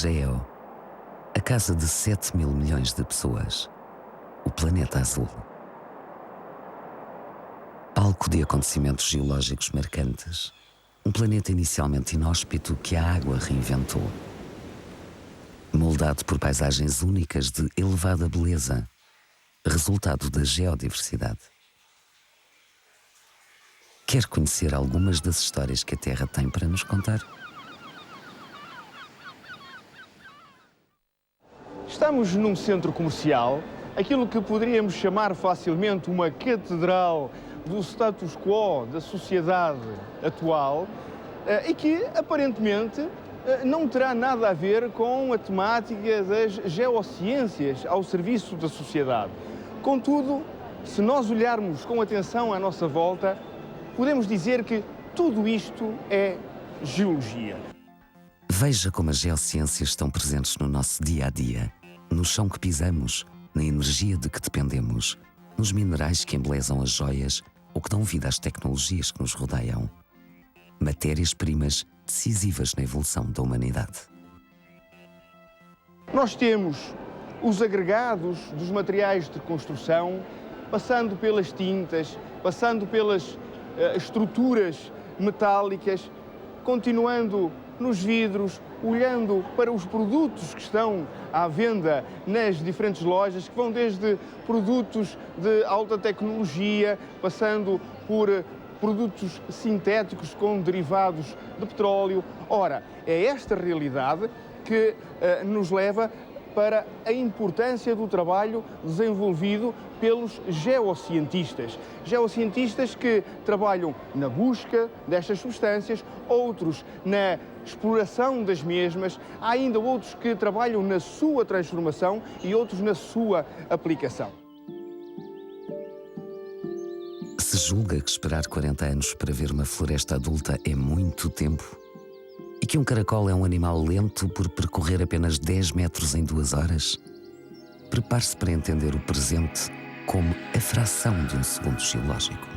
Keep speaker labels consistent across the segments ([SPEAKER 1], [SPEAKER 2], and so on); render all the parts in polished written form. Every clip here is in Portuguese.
[SPEAKER 1] Egeo, a casa de 7 mil milhões de pessoas, o planeta azul. Palco de acontecimentos geológicos marcantes, um planeta inicialmente inóspito que a água reinventou. Moldado por paisagens únicas de elevada beleza, resultado da geodiversidade. Quer conhecer algumas das histórias que a Terra tem para nos contar?
[SPEAKER 2] Estamos num centro comercial, aquilo que poderíamos chamar facilmente uma catedral do status quo da sociedade atual e que, aparentemente, não terá nada a ver com a temática das geociências ao serviço da sociedade. Contudo, se nós olharmos com atenção à nossa volta, podemos dizer que tudo isto é geologia.
[SPEAKER 1] Veja como as geociências estão presentes no nosso dia-a-dia, no chão que pisamos, na energia de que dependemos, nos minerais que embelezam as joias ou que dão vida às tecnologias que nos rodeiam. Matérias-primas decisivas na evolução da humanidade.
[SPEAKER 2] Nós temos os agregados dos materiais de construção, passando pelas tintas, passando pelas estruturas metálicas, continuando nos vidros, olhando para os produtos que estão à venda nas diferentes lojas, que vão desde produtos de alta tecnologia, passando por produtos sintéticos com derivados de petróleo. Ora, é esta realidade que nos leva para a importância do trabalho desenvolvido pelos geocientistas. Geocientistas que trabalham na busca destas substâncias, outros na exploração das mesmas, há ainda outros que trabalham na sua transformação e outros na sua aplicação.
[SPEAKER 1] Se julga que esperar 40 anos para ver uma floresta adulta é muito tempo, e que um caracol é um animal lento por percorrer apenas 10 metros em 2 horas, prepare-se para entender o presente como a fração de um segundo geológico.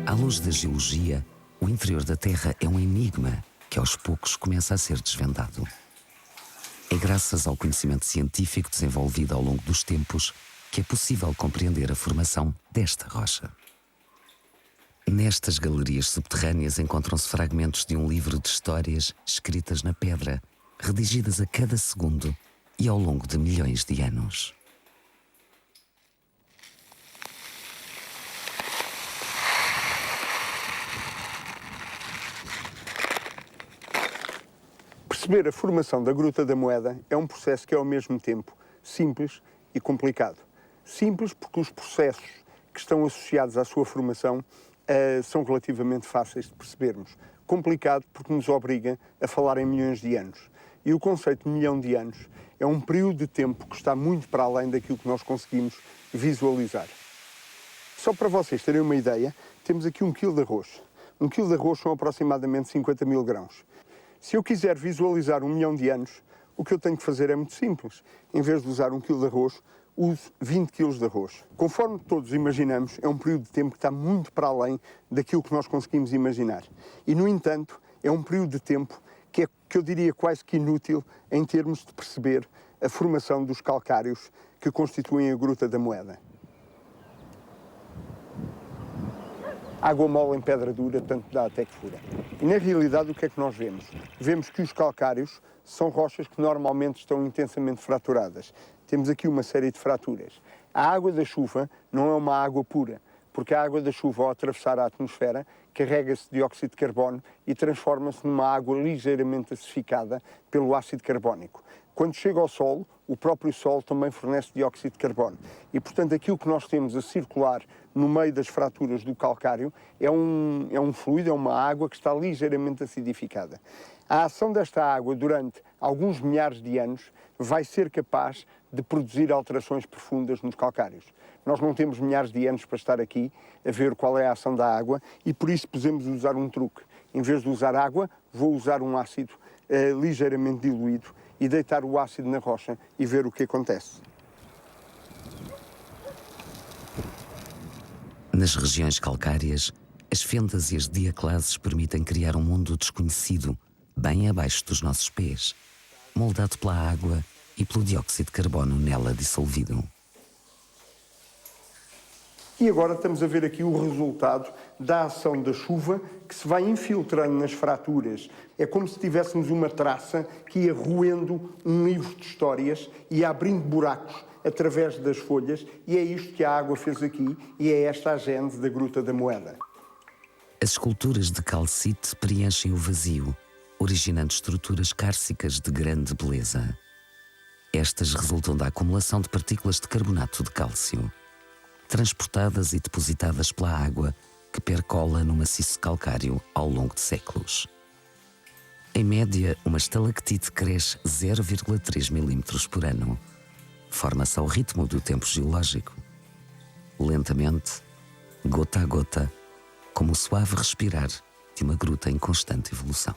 [SPEAKER 1] À luz da geologia, o interior da Terra é um enigma que aos poucos começa a ser desvendado. É graças ao conhecimento científico desenvolvido ao longo dos tempos que é possível compreender a formação desta rocha. Nestas galerias subterrâneas encontram-se fragmentos de um livro de histórias escritas na pedra, redigidas a cada segundo e ao longo de milhões de anos.
[SPEAKER 3] Perceber a formação da Gruta da Moeda é um processo que é ao mesmo tempo simples e complicado. Simples porque os processos que estão associados à sua formação são relativamente fáceis de percebermos. Complicado porque nos obriga a falar em milhões de anos. E o conceito de milhão de anos é um período de tempo que está muito para além daquilo que nós conseguimos visualizar. Só para vocês terem uma ideia, temos aqui 1 kg de arroz. 1 kg de arroz são aproximadamente 50 mil grãos. Se eu quiser visualizar 1 milhão de anos, o que eu tenho que fazer é muito simples. Em vez de usar 1 kg de arroz, uso 20 kg de arroz. Conforme todos imaginamos, é um período de tempo que está muito para além daquilo que nós conseguimos imaginar. E, no entanto, é um período de tempo que eu diria quase que inútil em termos de perceber a formação dos calcários que constituem a Gruta da Moeda. Água mole em pedra dura, tanto dá até que fura. E na realidade o que é que nós vemos? Vemos que os calcários são rochas que normalmente estão intensamente fraturadas. Temos aqui uma série de fraturas. A água da chuva não é uma água pura, porque a água da chuva, ao atravessar a atmosfera, carrega-se dióxido de carbono e transforma-se numa água ligeiramente acidificada pelo ácido carbónico. Quando chega ao solo, o próprio solo também fornece dióxido de carbono. E, portanto, aquilo que nós temos a circular no meio das fraturas do calcário é um fluido, é uma água que está ligeiramente acidificada. A ação desta água durante alguns milhares de anos vai ser capaz de produzir alterações profundas nos calcários. Nós não temos milhares de anos para estar aqui a ver qual é a ação da água e por isso podemos usar um truque. Em vez de usar água, vou usar um ácido ligeiramente diluído e deitar o ácido na rocha e ver o que acontece.
[SPEAKER 1] Nas regiões calcárias, as fendas e as diaclases permitem criar um mundo desconhecido, bem abaixo dos nossos pés, moldado pela água e pelo dióxido de carbono nela dissolvido.
[SPEAKER 3] E agora estamos a ver aqui o resultado da ação da chuva que se vai infiltrando nas fraturas. É como se tivéssemos uma traça que ia roendo um livro de histórias e ia abrindo buracos através das folhas, e é isto que a água fez aqui e é esta a gênese da Gruta da Moeda.
[SPEAKER 1] As esculturas de calcite preenchem o vazio, originando estruturas cársicas de grande beleza. Estas resultam da acumulação de partículas de carbonato de cálcio, transportadas e depositadas pela água que percola no maciço calcário ao longo de séculos. Em média, uma estalactite cresce 0,3 milímetros por ano. Forma-se ao ritmo do tempo geológico. Lentamente, gota a gota, como o suave respirar de uma gruta em constante evolução.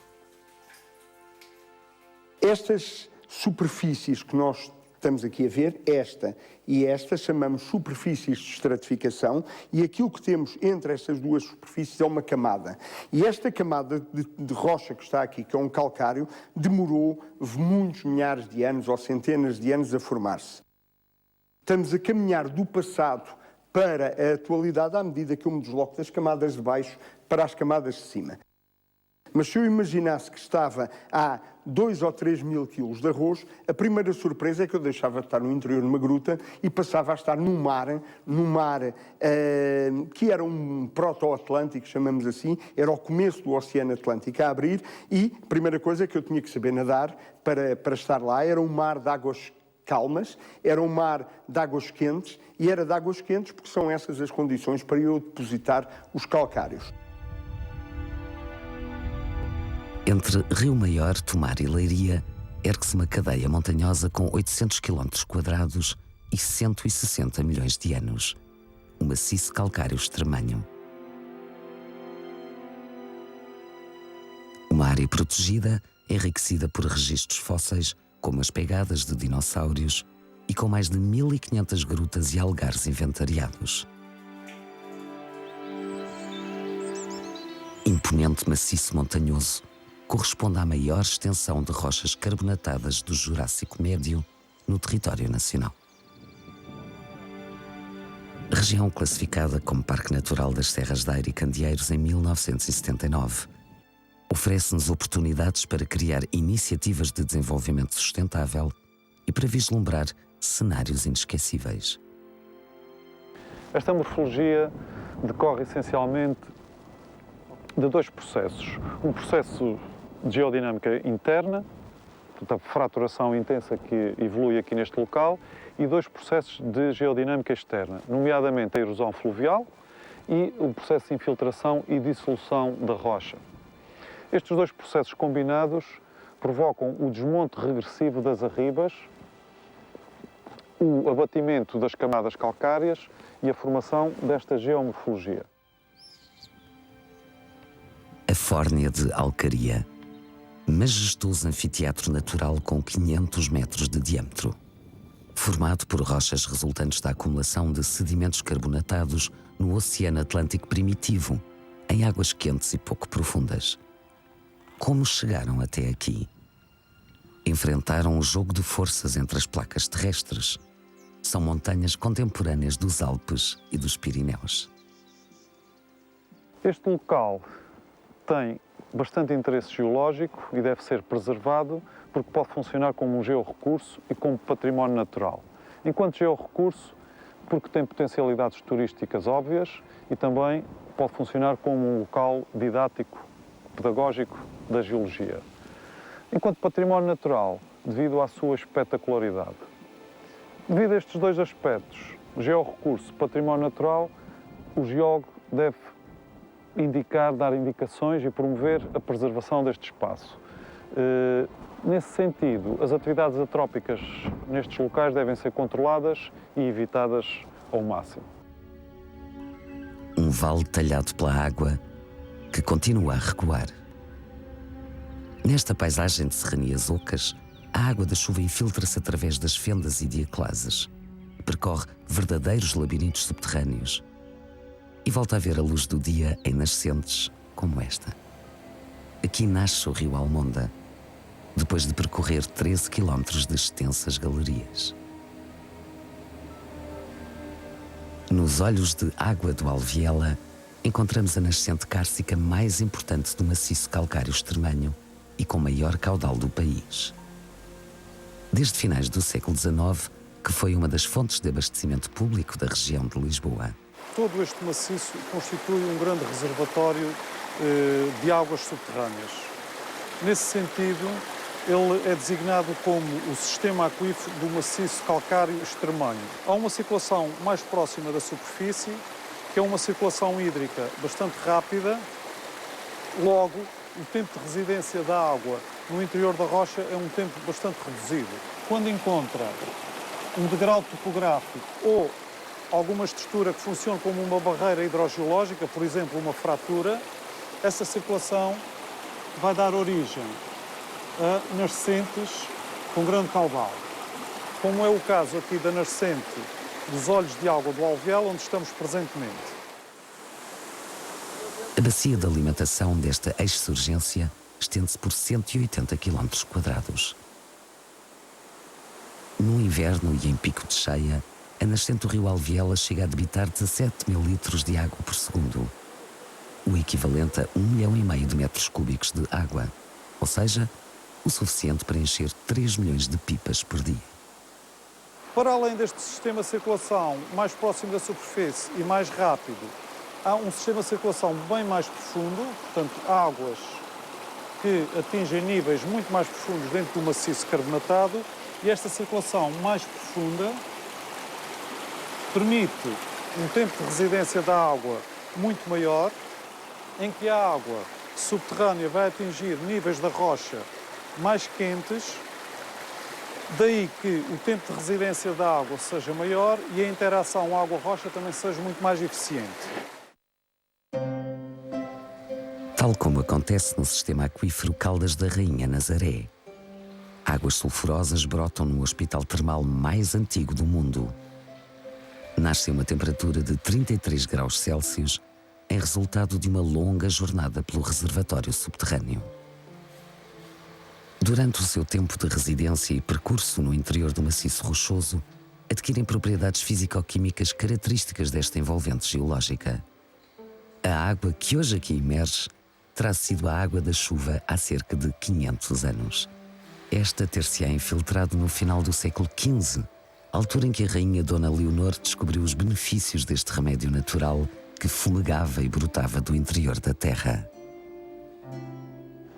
[SPEAKER 3] Estas superfícies que nós estamos aqui a ver, esta e esta, chamamos superfícies de estratificação, e aquilo que temos entre estas duas superfícies é uma camada. E esta camada de rocha que está aqui, que é um calcário, demorou muitos milhares de anos ou centenas de anos a formar-se. Estamos a caminhar do passado para a atualidade à medida que eu me desloco das camadas de baixo para as camadas de cima. Mas se eu imaginasse que estava a 2 ou 3 mil quilos de arroz, a primeira surpresa é que eu deixava de estar no interior de uma gruta e passava a estar num mar que era um proto-atlântico, chamamos assim, era o começo do Oceano Atlântico a abrir, e a primeira coisa que eu tinha que saber nadar para estar lá era um mar de águas calmas, era um mar de águas quentes, e era de águas quentes porque são essas as condições para eu depositar os calcários.
[SPEAKER 1] Entre Rio Maior, Tomar e Leiria, ergue-se uma cadeia montanhosa com 800 km² e 160 milhões de anos. Um maciço calcário extremanho. Uma área protegida, enriquecida por registros fósseis, como as pegadas de dinossauros, e com mais de 1500 grutas e algares inventariados. Imponente maciço montanhoso, corresponde à maior extensão de rochas carbonatadas do Jurássico Médio no território nacional. Região classificada como Parque Natural das Serras da Eira e Candeeiros em 1979, oferece-nos oportunidades para criar iniciativas de desenvolvimento sustentável e para vislumbrar cenários inesquecíveis.
[SPEAKER 4] Esta morfologia decorre essencialmente de dois processos. Um processo de geodinâmica interna, portanto, a fraturação intensa que evolui aqui neste local, e dois processos de geodinâmica externa, nomeadamente a erosão fluvial e o processo de infiltração e dissolução da rocha. Estes dois processos combinados provocam o desmonte regressivo das arribas, o abatimento das camadas calcárias e a formação desta geomorfologia.
[SPEAKER 1] A Fórnia de Alcaria, majestoso anfiteatro natural com 500 metros de diâmetro, formado por rochas resultantes da acumulação de sedimentos carbonatados no Oceano Atlântico primitivo, em águas quentes e pouco profundas. Como chegaram até aqui? Enfrentaram o jogo de forças entre as placas terrestres. São montanhas contemporâneas dos Alpes e dos Pirineus.
[SPEAKER 4] Este local tem bastante interesse geológico e deve ser preservado porque pode funcionar como um georrecurso e como património natural. Enquanto georrecurso, porque tem potencialidades turísticas óbvias e também pode funcionar como um local didático, pedagógico da geologia. Enquanto património natural, devido à sua espetacularidade. Devido a estes dois aspectos, georrecurso, património natural, o geólogo deve dar indicações e promover a preservação deste espaço. Nesse sentido, as atividades atrópicas nestes locais devem ser controladas e evitadas ao máximo.
[SPEAKER 1] Um vale talhado pela água que continua a recuar. Nesta paisagem de serranias ocas, a água da chuva infiltra-se através das fendas e diaclases, percorre verdadeiros labirintos subterrâneos e volta a ver a luz do dia em nascentes como esta. Aqui nasce o rio Almonda, depois de percorrer 13 quilómetros de extensas galerias. Nos olhos de água do Alviela, encontramos a nascente cárcica mais importante do maciço calcário extremanho e com maior caudal do país. Desde finais do século XIX, que foi uma das fontes de abastecimento público da região de Lisboa.
[SPEAKER 4] Todo este maciço constitui um grande reservatório de águas subterrâneas. Nesse sentido, ele é designado como o sistema aquífero do maciço calcário extremanho. Há uma circulação mais próxima da superfície, que é uma circulação hídrica bastante rápida. Logo, o tempo de residência da água no interior da rocha é um tempo bastante reduzido. Quando encontra um degrau topográfico ou alguma estrutura que funcione como uma barreira hidrogeológica, por exemplo, uma fratura, essa circulação vai dar origem a nascentes com grande caudal, como é o caso aqui da nascente dos olhos de água do Alviela, onde estamos presentemente.
[SPEAKER 1] A bacia de alimentação desta exsurgência estende-se por 180 km². No inverno e em pico de cheia, a nascente do rio Alviela chega a debitar 17.000 litros de água por segundo, o equivalente a 1,5 milhão de metros cúbicos de água, ou seja, o suficiente para encher 3 milhões de pipas por dia.
[SPEAKER 4] Para além deste sistema de circulação mais próximo da superfície e mais rápido, há um sistema de circulação bem mais profundo, portanto, águas que atingem níveis muito mais profundos dentro do maciço carbonatado, e esta circulação mais profunda permite um tempo de residência da água muito maior, em que a água subterrânea vai atingir níveis da rocha mais quentes, daí que o tempo de residência da água seja maior e a interação água-rocha também seja muito mais eficiente.
[SPEAKER 1] Tal como acontece no sistema aquífero Caldas da Rainha Nazaré. Águas sulfurosas brotam no hospital termal mais antigo do mundo. Nasce a uma temperatura de 33 graus Celsius em resultado de uma longa jornada pelo reservatório subterrâneo. Durante o seu tempo de residência e percurso no interior do maciço rochoso, adquirem propriedades físico-químicas características desta envolvente geológica. A água que hoje aqui emerge terá sido a água da chuva há cerca de 500 anos. Esta ter-se-á infiltrado no final do século XV, altura em que a rainha Dona Leonor descobriu os benefícios deste remédio natural que fumegava e brotava do interior da terra.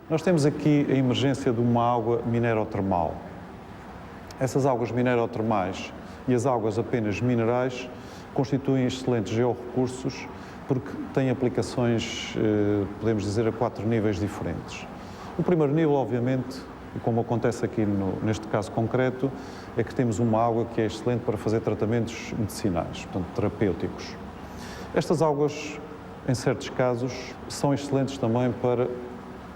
[SPEAKER 4] Nós temos aqui a emergência de uma água minerotermal. Essas águas minerotermais e as águas apenas minerais constituem excelentes georrecursos porque têm aplicações, podemos dizer, a 4 níveis diferentes. O primeiro nível, obviamente, e como acontece aqui neste caso concreto, é que temos uma água que é excelente para fazer tratamentos medicinais, portanto, terapêuticos. Estas águas, em certos casos, são excelentes também para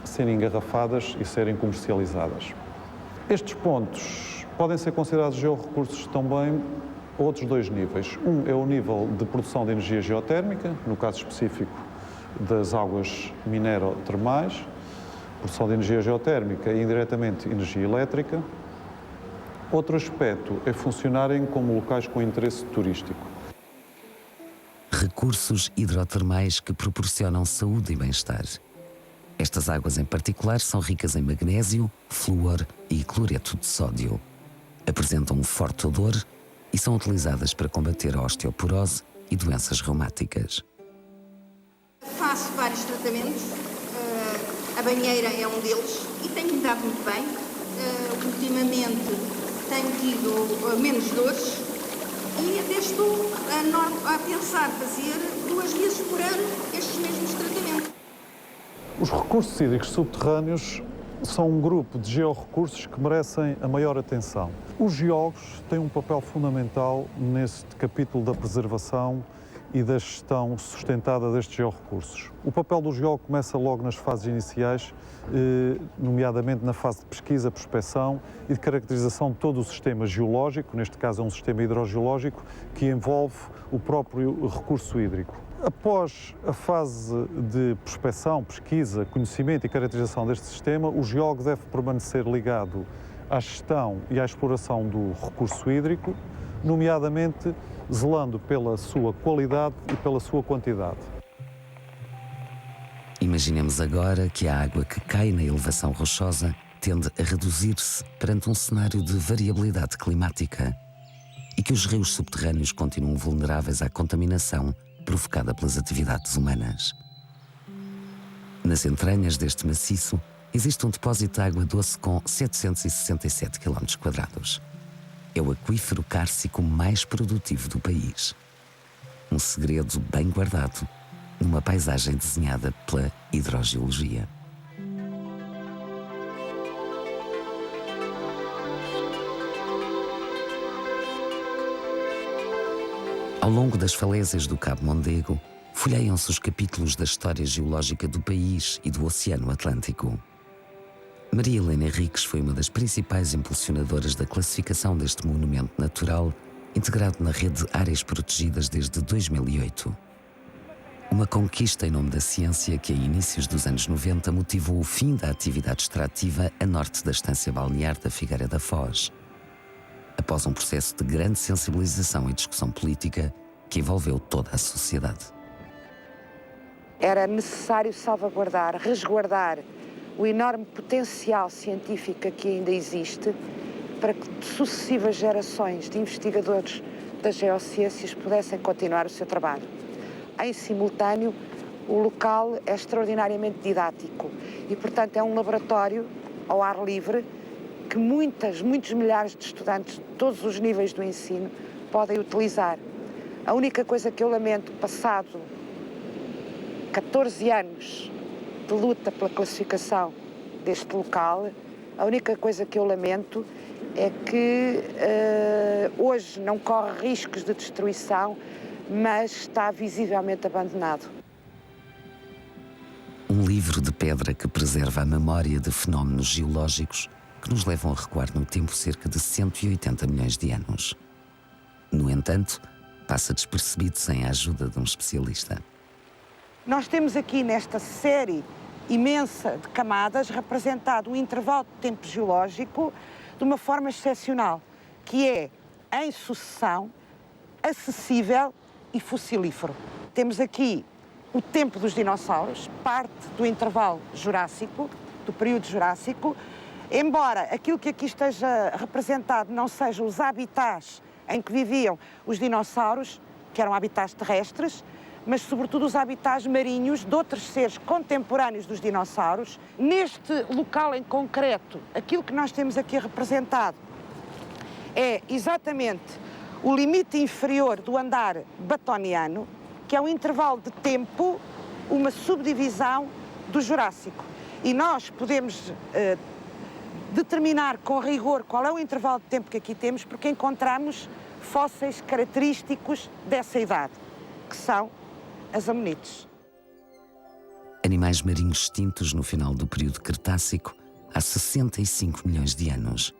[SPEAKER 4] serem engarrafadas e serem comercializadas. Estes pontos podem ser considerados georrecursos também a outros 2 níveis. Um é o nível de produção de energia geotérmica, no caso específico das águas minerotermais, produção de energia geotérmica e, indiretamente, energia elétrica. Outro aspecto é funcionarem como locais com interesse turístico.
[SPEAKER 1] Recursos hidrotermais que proporcionam saúde e bem-estar. Estas águas em particular são ricas em magnésio, flúor e cloreto de sódio. Apresentam um forte odor e são utilizadas para combater a osteoporose e doenças reumáticas.
[SPEAKER 5] Faço vários tratamentos, a banheira é um deles e tem-me dado muito bem. Ultimamente tenho tido menos dores e até estou a pensar fazer 2 vezes por ano estes mesmos tratamentos.
[SPEAKER 4] Os recursos hídricos subterrâneos são um grupo de georrecursos que merecem a maior atenção. Os geólogos têm um papel fundamental neste capítulo da preservação e da gestão sustentada destes georrecursos. O papel do geólogo começa logo nas fases iniciais, nomeadamente na fase de pesquisa, prospecção e de caracterização de todo o sistema geológico, neste caso é um sistema hidrogeológico, que envolve o próprio recurso hídrico. Após a fase de prospecção, pesquisa, conhecimento e caracterização deste sistema, o geólogo deve permanecer ligado à gestão e à exploração do recurso hídrico, nomeadamente zelando pela sua qualidade e pela sua quantidade.
[SPEAKER 1] Imaginemos agora que a água que cai na elevação rochosa tende a reduzir-se perante um cenário de variabilidade climática e que os rios subterrâneos continuam vulneráveis à contaminação provocada pelas atividades humanas. Nas entranhas deste maciço existe um depósito de água doce com 767 km². É o aquífero cárcico mais produtivo do país. Um segredo bem guardado numa paisagem desenhada pela hidrogeologia. Ao longo das falésias do Cabo Mondego, folheiam-se os capítulos da história geológica do país e do Oceano Atlântico. Maria Helena Henriques foi uma das principais impulsionadoras da classificação deste monumento natural, integrado na rede de áreas protegidas desde 2008. Uma conquista em nome da ciência que, a inícios dos anos 90, motivou o fim da atividade extrativa a norte da estância balnear da Figueira da Foz, após um processo de grande sensibilização e discussão política que envolveu toda a sociedade.
[SPEAKER 6] Era necessário salvaguardar, resguardar o enorme potencial científico que ainda existe para que sucessivas gerações de investigadores das geociências pudessem continuar o seu trabalho. Em simultâneo, o local é extraordinariamente didático e, portanto, é um laboratório ao ar livre que muitos milhares de estudantes de todos os níveis do ensino podem utilizar. A única coisa que eu lamento, passado 14 anos de luta pela classificação deste local, a única coisa que eu lamento é que hoje não corre riscos de destruição, mas está visivelmente abandonado.
[SPEAKER 1] Um livro de pedra que preserva a memória de fenómenos geológicos que nos levam a recuar no tempo cerca de 180 milhões de anos. No entanto, passa despercebido sem a ajuda de um especialista.
[SPEAKER 6] Nós temos aqui nesta série imensa de camadas representado um intervalo de tempo geológico de uma forma excepcional, que é em sucessão, acessível e fossilífero. Temos aqui o tempo dos dinossauros, parte do intervalo jurássico, do período jurássico, embora aquilo que aqui esteja representado não sejam os habitats em que viviam os dinossauros, que eram habitats terrestres, mas sobretudo os habitats marinhos de outros seres contemporâneos dos dinossauros. Neste local em concreto, aquilo que nós temos aqui representado é exatamente o limite inferior do andar batoniano, que é um intervalo de tempo, uma subdivisão do Jurássico. E nós podemos determinar com rigor qual é o intervalo de tempo que aqui temos, porque encontramos fósseis característicos dessa idade, que são as amonites.
[SPEAKER 1] Animais marinhos extintos no final do período Cretácico, há 65 milhões de anos.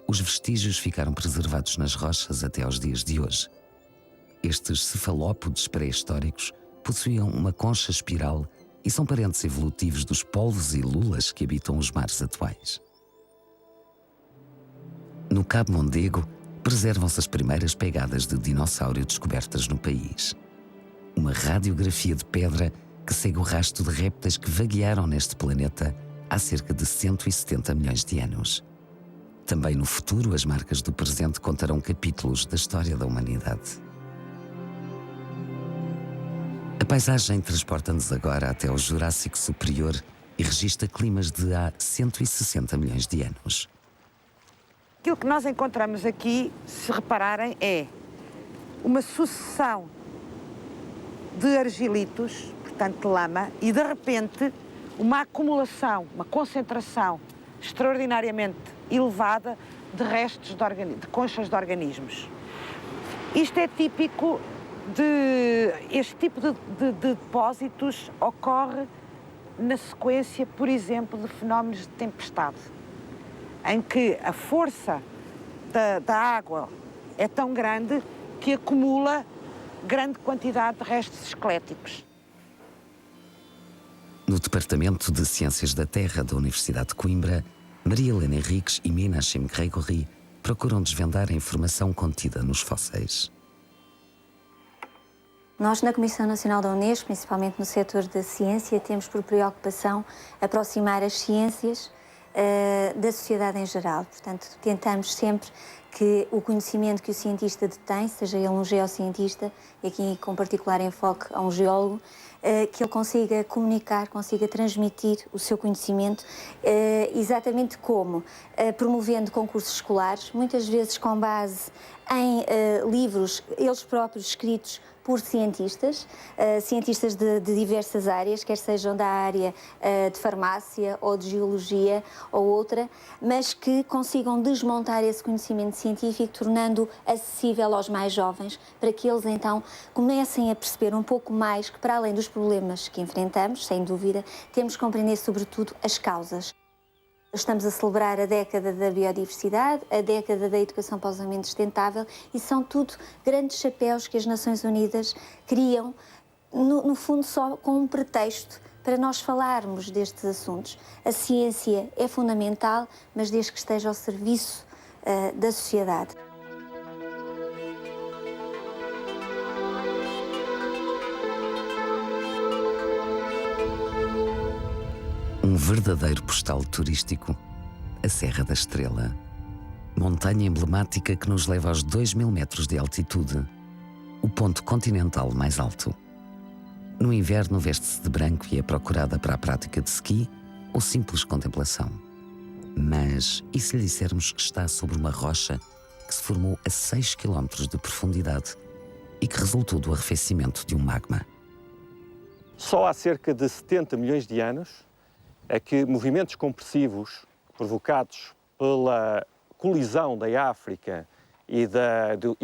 [SPEAKER 1] Os vestígios ficaram preservados nas rochas até aos dias de hoje. Estes cefalópodes pré-históricos possuíam uma concha espiral e são parentes evolutivos dos polvos e lulas que habitam os mares atuais. No Cabo Mondego, preservam-se as primeiras pegadas de dinossauro descobertas no país. Uma radiografia de pedra que segue o rastro de répteis que vaguearam neste planeta há cerca de 170 milhões de anos. Também no futuro, as marcas do presente contarão capítulos da história da humanidade. A paisagem transporta-nos agora até ao Jurássico Superior e registra climas de há 160 milhões de anos.
[SPEAKER 6] Aquilo que nós encontramos aqui, se repararem, é uma sucessão de argilitos, portanto de lama, e de repente uma acumulação, uma concentração extraordinariamente elevada de restos de conchas de organismos. Isto é típico este tipo de depósitos ocorre na sequência, por exemplo, de fenómenos de tempestade, em que a força da água é tão grande que acumula grande quantidade de restos esqueléticos.
[SPEAKER 1] No Departamento de Ciências da Terra da Universidade de Coimbra, Maria Helena Henriques e Menachem Grégory procuram desvendar a informação contida nos fósseis.
[SPEAKER 7] Nós, na Comissão Nacional da Unesco, principalmente no setor da ciência, temos por preocupação aproximar as ciências da sociedade em geral. Portanto, tentamos sempre que o conhecimento que o cientista detém, seja ele um geocientista, e aqui com particular enfoque a um geólogo, que ele consiga comunicar, consiga transmitir o seu conhecimento, exatamente como promovendo concursos escolares, muitas vezes com base em livros, eles próprios escritos por cientistas, cientistas de diversas áreas, quer sejam da área de farmácia ou de geologia ou outra, mas que consigam desmontar esse conhecimento científico, tornando-o acessível aos mais jovens, para que eles então comecem a perceber um pouco mais que, para além dos problemas que enfrentamos, sem dúvida, temos que compreender sobretudo as causas. Estamos a celebrar a década da biodiversidade, a década da educação para o desenvolvimento sustentável, e são tudo grandes chapéus que as Nações Unidas criam, no fundo só com um pretexto para nós falarmos destes assuntos. A ciência é fundamental, mas desde que esteja ao serviço da sociedade.
[SPEAKER 1] Um verdadeiro postal turístico, a Serra da Estrela. Montanha emblemática que nos leva aos 2000 metros de altitude, o ponto continental mais alto. No inverno veste-se de branco e é procurada para a prática de ski ou simples contemplação. Mas e se lhe dissermos que está sobre uma rocha que se formou a 6 km de profundidade e que resultou do arrefecimento de um magma?
[SPEAKER 8] Só há cerca de 70 milhões de anos é que movimentos compressivos provocados pela colisão da África e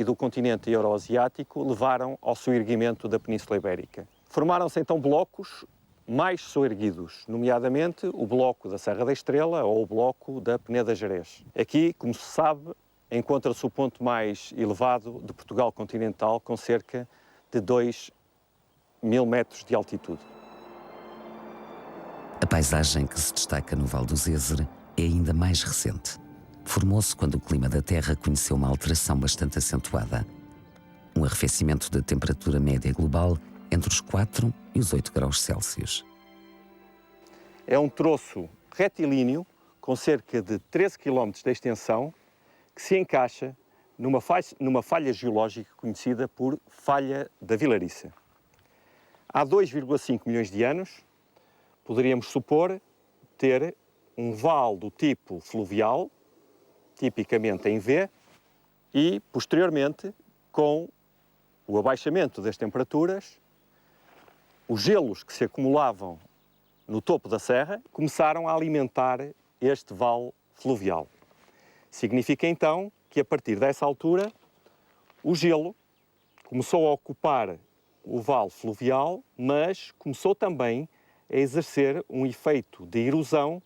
[SPEAKER 8] do continente euroasiático levaram ao soerguimento da Península Ibérica. Formaram-se então blocos mais soerguidos, nomeadamente o bloco da Serra da Estrela ou o bloco da Peneda Gerês. Aqui, como se sabe, encontra-se o ponto mais elevado de Portugal continental, com cerca de 2000 metros de altitude.
[SPEAKER 1] A paisagem que se destaca no Val do Zézer é ainda mais recente. Formou-se quando o clima da Terra conheceu uma alteração bastante acentuada. Um arrefecimento da temperatura média global entre os 4 e os 8 graus Celsius.
[SPEAKER 8] É um troço retilíneo com cerca de 13 km de extensão que se encaixa numa falha geológica conhecida por Falha da Vilariça. Há 2,5 milhões de anos, poderíamos supor ter um vale do tipo fluvial, tipicamente em V, e, posteriormente, com o abaixamento das temperaturas, os gelos que se acumulavam no topo da serra começaram a alimentar este vale fluvial. Significa, então, que a partir dessa altura, o gelo começou a ocupar o vale fluvial, mas começou também a exercer um efeito de erosão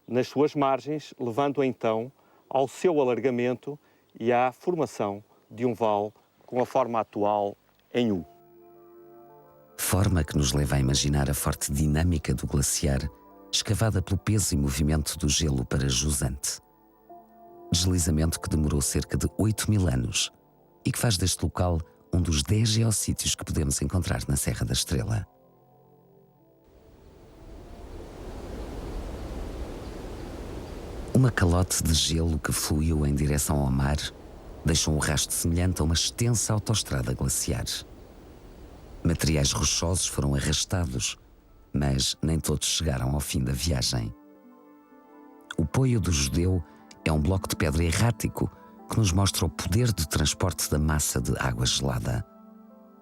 [SPEAKER 8] nas suas margens, levando então ao seu alargamento e à formação de um vale com a forma atual em U.
[SPEAKER 1] Forma que nos leva a imaginar a forte dinâmica do glaciar, escavada pelo peso e movimento do gelo para jusante. Deslizamento que demorou cerca de 8000 anos e que faz deste local um dos 10 geossítios que podemos encontrar na Serra da Estrela. Uma calote de gelo que fluiu em direção ao mar deixou um rastro semelhante a uma extensa autoestrada glaciar. Materiais rochosos foram arrastados, mas nem todos chegaram ao fim da viagem. O Poio do Judeu é um bloco de pedra errático que nos mostra o poder de transporte da massa de água gelada.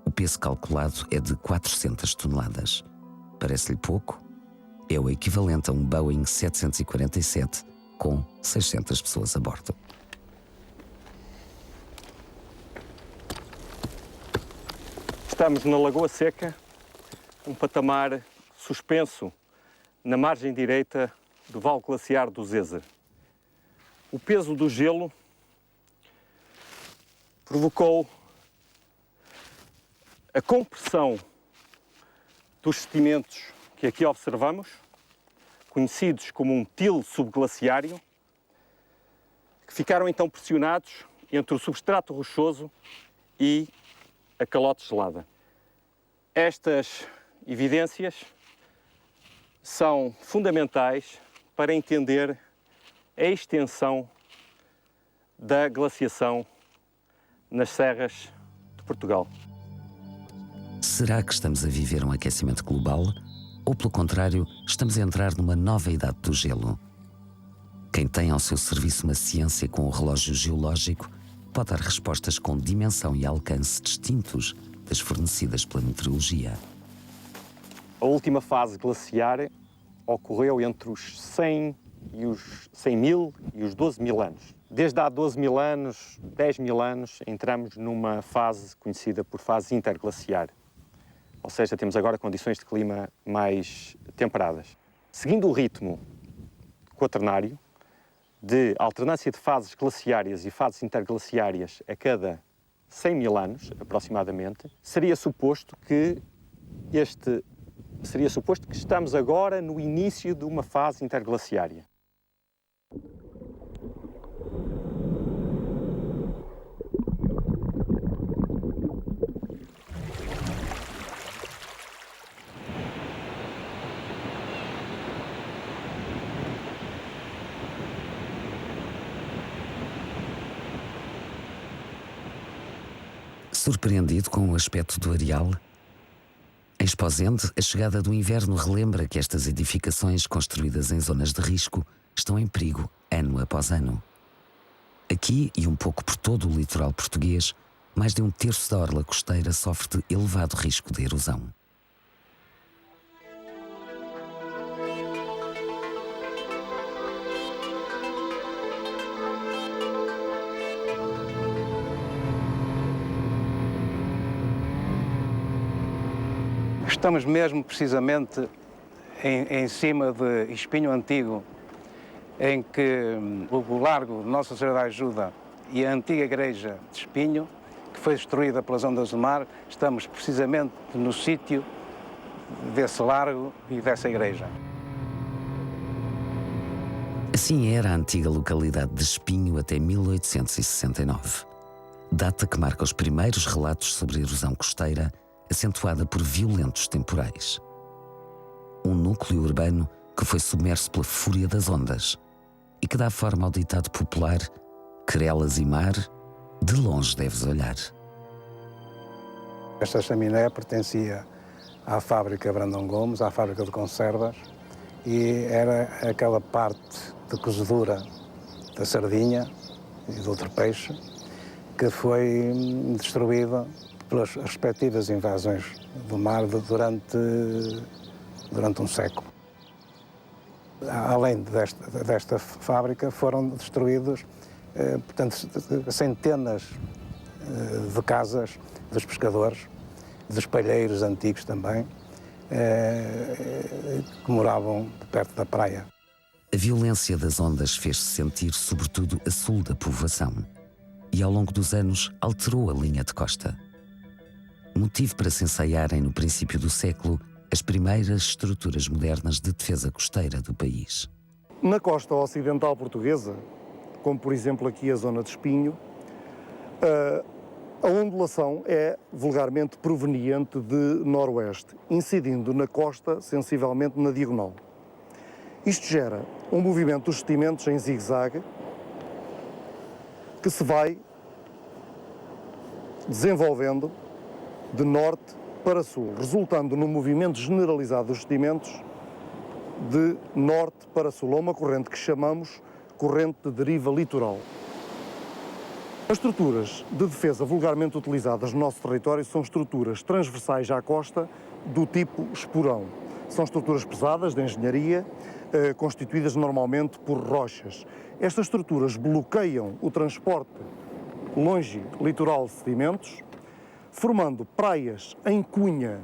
[SPEAKER 1] O peso calculado é de 400 toneladas. Parece-lhe pouco? É o equivalente a um Boeing 747 com 600 pessoas a bordo.
[SPEAKER 8] Estamos na Lagoa Seca, um patamar suspenso na margem direita do Vale Glaciar do Zezer. O peso do gelo provocou a compressão dos sedimentos que aqui observamos, conhecidos como um til subglaciário, que ficaram então pressionados entre o substrato rochoso e a calote gelada. Estas evidências são fundamentais para entender a extensão da glaciação nas serras de Portugal.
[SPEAKER 1] Será que estamos a viver um aquecimento global? Ou, pelo contrário, estamos a entrar numa nova idade do gelo? Quem tem ao seu serviço uma ciência com o relógio geológico pode dar respostas com dimensão e alcance distintos das fornecidas pela meteorologia.
[SPEAKER 8] A última fase glaciar ocorreu entre os 100 mil e os 12 mil anos. Desde há 12 mil anos, 10 mil anos, entramos numa fase conhecida por fase interglaciar. Ou seja, temos agora condições de clima mais temperadas. Seguindo o ritmo quaternário de alternância de fases glaciárias e fases interglaciárias a cada 100 mil anos, aproximadamente, seria suposto que estamos agora no início de uma fase interglaciária.
[SPEAKER 1] Surpreendido com o aspecto do areal? Em Esposende, a chegada do inverno relembra que estas edificações construídas em zonas de risco estão em perigo ano após ano. Aqui e um pouco por todo o litoral português, mais de um terço da orla costeira sofre de elevado risco de erosão.
[SPEAKER 9] Estamos mesmo precisamente em cima de Espinho Antigo, em que o largo de Nossa Senhora da Ajuda e a antiga igreja de Espinho, que foi destruída pelas ondas do mar, estamos precisamente no sítio desse largo e dessa igreja.
[SPEAKER 1] Assim era a antiga localidade de Espinho até 1869, data que marca os primeiros relatos sobre erosão costeira acentuada por violentos temporais. Um núcleo urbano que foi submerso pela fúria das ondas e que dá forma ao ditado popular: querelas e mar, de longe deves olhar.
[SPEAKER 9] Esta chaminé pertencia à fábrica Brandão Gomes, à fábrica de conservas, e era aquela parte de cozedura da sardinha e do outro peixe que foi destruída pelas respectivas invasões do mar durante um século. Além desta fábrica, foram destruídos, portanto, centenas de casas dos pescadores, dos palheiros antigos também, que moravam perto da praia.
[SPEAKER 1] A violência das ondas fez-se sentir sobretudo a sul da povoação e, ao longo dos anos, alterou a linha de costa. Motivo para se ensaiarem no princípio do século as primeiras estruturas modernas de defesa costeira do país.
[SPEAKER 10] Na costa ocidental portuguesa, como por exemplo aqui a zona de Espinho, a ondulação é vulgarmente proveniente de noroeste, incidindo na costa sensivelmente na diagonal. Isto gera um movimento dos sedimentos em zigue-zague que se vai desenvolvendo de norte para sul, resultando num movimento generalizado dos sedimentos de norte para sul, a uma corrente que chamamos corrente de deriva litoral. As estruturas de defesa vulgarmente utilizadas no nosso território são estruturas transversais à costa do tipo esporão. São estruturas pesadas de engenharia, constituídas normalmente por rochas. Estas estruturas bloqueiam o transporte longe-litoral de sedimentos, formando praias em cunha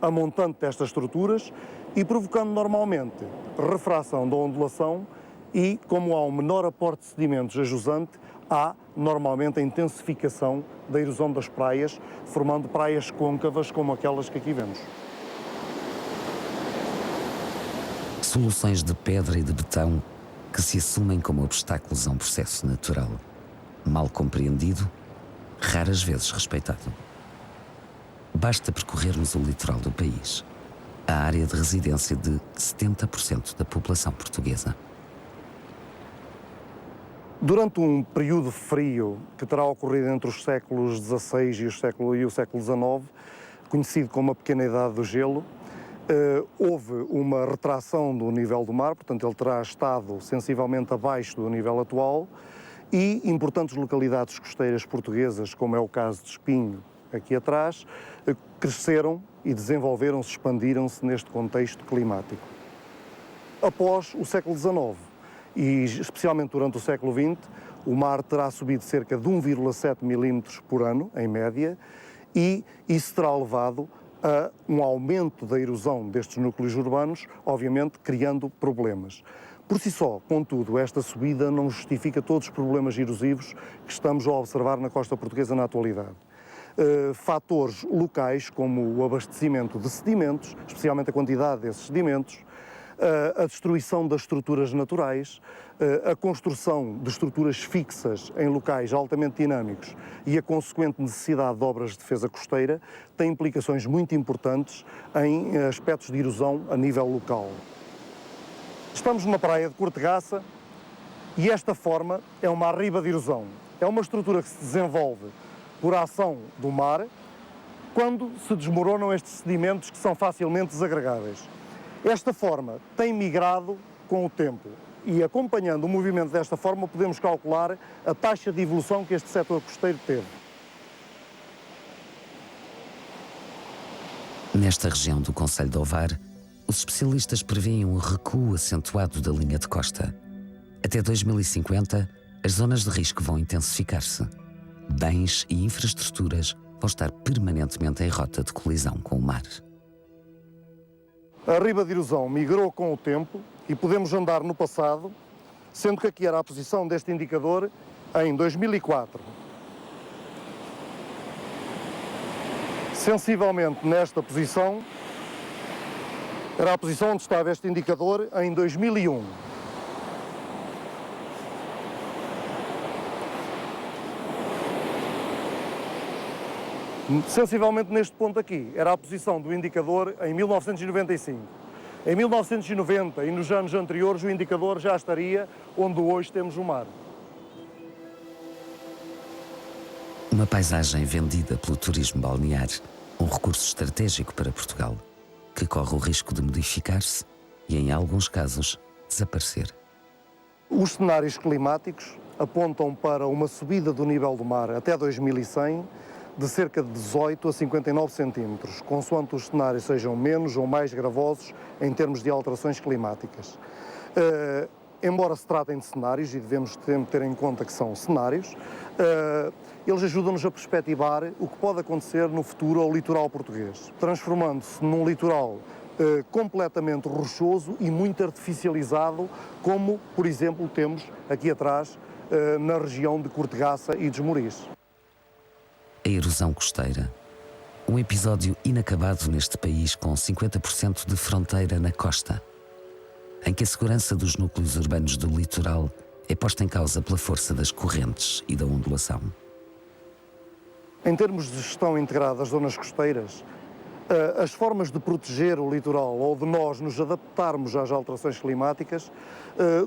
[SPEAKER 10] a montante destas estruturas e provocando normalmente refração da ondulação e, como há um menor aporte de sedimentos a jusante, há normalmente a intensificação da erosão das praias, formando praias côncavas como aquelas que aqui vemos.
[SPEAKER 1] Soluções de pedra e de betão que se assumem como obstáculos a um processo natural, mal compreendido, raras vezes respeitado. Basta percorrermos o litoral do país, a área de residência de 70% da população portuguesa.
[SPEAKER 10] Durante um período frio que terá ocorrido entre os séculos XVI e o século XIX, conhecido como a Pequena Idade do Gelo, houve uma retração do nível do mar, portanto ele terá estado sensivelmente abaixo do nível atual, e importantes localidades costeiras portuguesas, como é o caso de Espinho, aqui atrás, cresceram e desenvolveram-se, expandiram-se neste contexto climático. Após o século XIX, e especialmente durante o século XX, o mar terá subido cerca de 1,7 milímetros por ano, em média, e isso terá levado a um aumento da erosão destes núcleos urbanos, obviamente criando problemas. Por si só, contudo, esta subida não justifica todos os problemas erosivos que estamos a observar na costa portuguesa na atualidade. Fatores locais, como o abastecimento de sedimentos, especialmente a quantidade desses sedimentos, a destruição das estruturas naturais, a construção de estruturas fixas em locais altamente dinâmicos e a consequente necessidade de obras de defesa costeira têm implicações muito importantes em aspectos de erosão a nível local. Estamos numa praia de Cortegaça e esta forma é uma arriba de erosão. É uma estrutura que se desenvolve por ação do mar quando se desmoronam estes sedimentos que são facilmente desagregáveis. Esta forma tem migrado com o tempo e, acompanhando o movimento desta forma, podemos calcular a taxa de evolução que este setor costeiro teve.
[SPEAKER 1] Nesta região do concelho de Ovar, os especialistas preveem um recuo acentuado da linha de costa. Até 2050, as zonas de risco vão intensificar-se. Bens e infraestruturas vão estar permanentemente em rota de colisão com o mar.
[SPEAKER 10] A riba de erosão migrou com o tempo e podemos andar no passado, sendo que aqui era a posição deste indicador em 2004. Sensivelmente nesta posição, era a posição onde estava este indicador em 2001. Sensivelmente neste ponto aqui, era a posição do indicador em 1995. Em 1990 e nos anos anteriores o indicador já estaria onde hoje temos o mar.
[SPEAKER 1] Uma paisagem vendida pelo turismo balnear, um recurso estratégico para Portugal, que corre o risco de modificar-se e, em alguns casos, desaparecer.
[SPEAKER 10] Os cenários climáticos apontam para uma subida do nível do mar até 2100 de cerca de 18 a 59 centímetros, consoante os cenários sejam menos ou mais gravosos em termos de alterações climáticas. Embora se tratem de cenários, e devemos ter em conta que são cenários, eles ajudam-nos a perspectivar o que pode acontecer no futuro ao litoral português, transformando-se num litoral completamente rochoso e muito artificializado, como, por exemplo, temos aqui atrás na região de Cortegaça e de Esmoriz.
[SPEAKER 1] A erosão costeira. Um episódio inacabado neste país com 50% de fronteira na costa, em que a segurança dos núcleos urbanos do litoral é posta em causa pela força das correntes e da ondulação.
[SPEAKER 10] Em termos de gestão integrada das zonas costeiras, As formas de proteger o litoral ou de nós nos adaptarmos às alterações climáticas,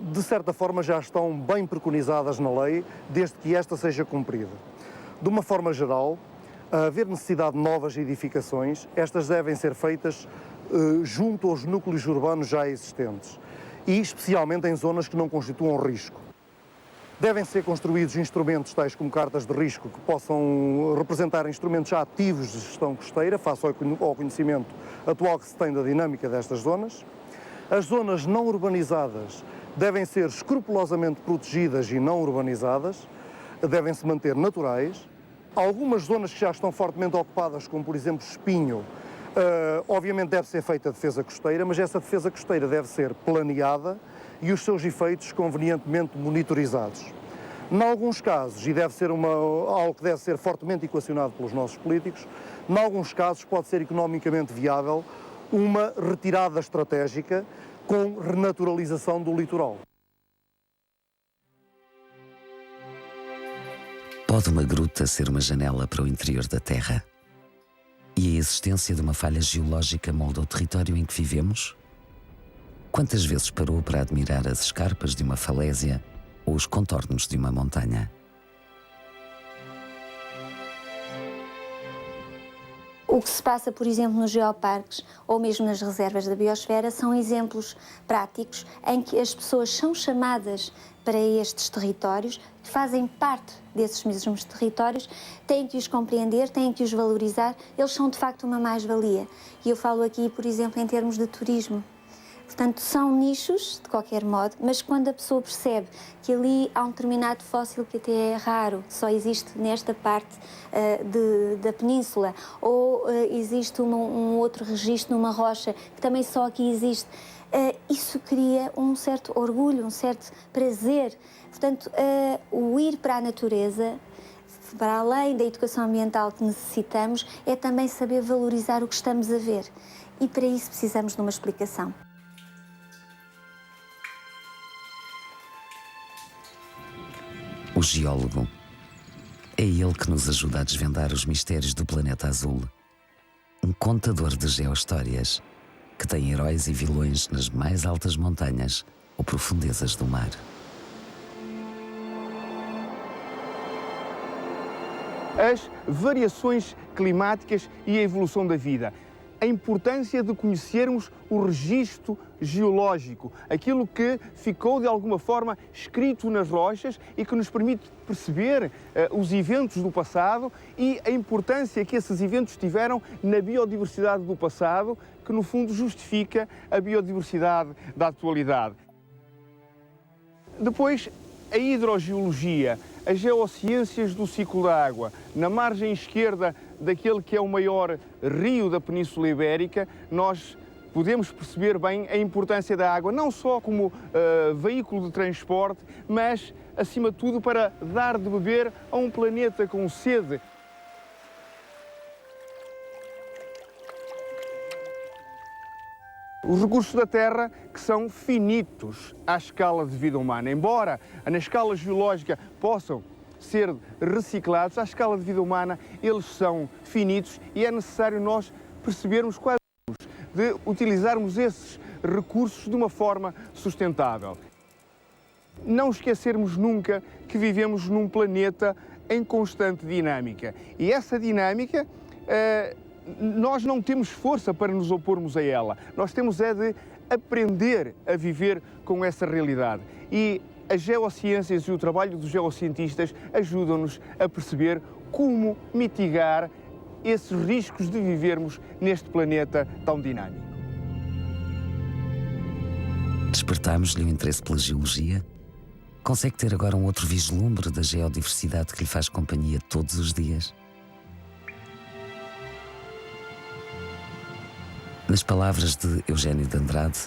[SPEAKER 10] de certa forma já estão bem preconizadas na lei, desde que esta seja cumprida. De uma forma geral, a haver necessidade de novas edificações, estas devem ser feitas junto aos núcleos urbanos já existentes e especialmente em zonas que não constituam risco. Devem ser construídos instrumentos tais como cartas de risco que possam representar instrumentos ativos de gestão costeira, face ao conhecimento atual que se tem da dinâmica destas zonas. As zonas não urbanizadas devem ser escrupulosamente protegidas e não urbanizadas, devem-se manter naturais. Algumas zonas que já estão fortemente ocupadas, como por exemplo Espinho, obviamente deve ser feita a defesa costeira, mas essa defesa costeira deve ser planeada e os seus efeitos convenientemente monitorizados. Em alguns casos, e deve ser algo que deve ser fortemente equacionado pelos nossos políticos, em alguns casos pode ser economicamente viável uma retirada estratégica com renaturalização do litoral.
[SPEAKER 1] Pode uma gruta ser uma janela para o interior da Terra? E a existência de uma falha geológica molda o território em que vivemos? Quantas vezes parou para admirar as escarpas de uma falésia ou os contornos de uma montanha?
[SPEAKER 7] O que se passa, por exemplo, nos geoparques ou mesmo nas reservas da biosfera são exemplos práticos em que as pessoas são chamadas para estes territórios, que fazem parte desses mesmos territórios, têm que os compreender, têm que os valorizar, eles são de facto uma mais-valia. E eu falo aqui, por exemplo, em termos de turismo. Portanto, são nichos, de qualquer modo, mas quando a pessoa percebe que ali há um determinado fóssil que até é raro, só existe nesta parte da península, ou existe um outro registro numa rocha que também só aqui existe, isso cria um certo orgulho, um certo prazer. Portanto, o ir para a natureza, para além da educação ambiental que necessitamos, é também saber valorizar o que estamos a ver. E para isso precisamos de uma explicação.
[SPEAKER 1] O geólogo. É ele que nos ajuda a desvendar os mistérios do planeta azul. Um contador de geohistórias que tem heróis e vilões nas mais altas montanhas ou profundezas do mar.
[SPEAKER 2] As variações climáticas e a evolução da vida. A importância de conhecermos o registro geológico, aquilo que ficou de alguma forma escrito nas rochas e que nos permite perceber os eventos do passado e a importância que esses eventos tiveram na biodiversidade do passado, que no fundo justifica a biodiversidade da atualidade. Depois, a hidrogeologia, as geociências do ciclo da água. Na margem esquerda daquele que é o maior rio da Península Ibérica, nós podemos perceber bem a importância da água, não só como veículo de transporte, mas, acima de tudo, para dar de beber a um planeta com sede. Os recursos da Terra que são finitos à escala de vida humana. Embora na escala geológica possam ser reciclados, à escala de vida humana eles são finitos e é necessário nós percebermos quais de utilizarmos esses recursos de uma forma sustentável. Não esquecermos nunca que vivemos num planeta em constante dinâmica. E essa dinâmica nós não temos força para nos opormos a ela. Nós temos de aprender a viver com essa realidade. E as geociências e o trabalho dos geocientistas ajudam-nos a perceber como mitigar esses riscos de vivermos neste planeta tão dinâmico.
[SPEAKER 1] Despertámos-lhe o interesse pela geologia? Consegue ter agora um outro vislumbre da geodiversidade que lhe faz companhia todos os dias? Nas palavras de Eugênio de Andrade,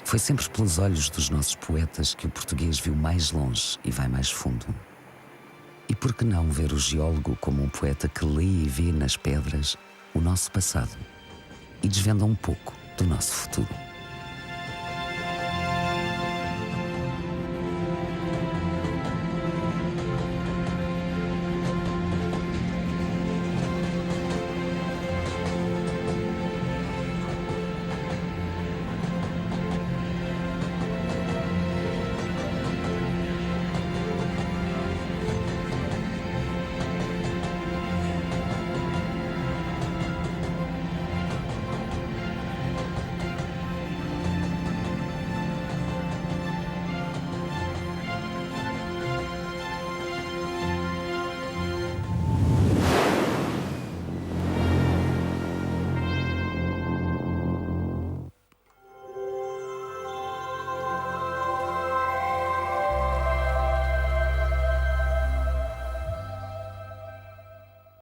[SPEAKER 1] foi sempre pelos olhos dos nossos poetas que o português viu mais longe e vai mais fundo. E por que não ver o geólogo como um poeta que lê e vê nas pedras o nosso passado e desvenda um pouco do nosso futuro?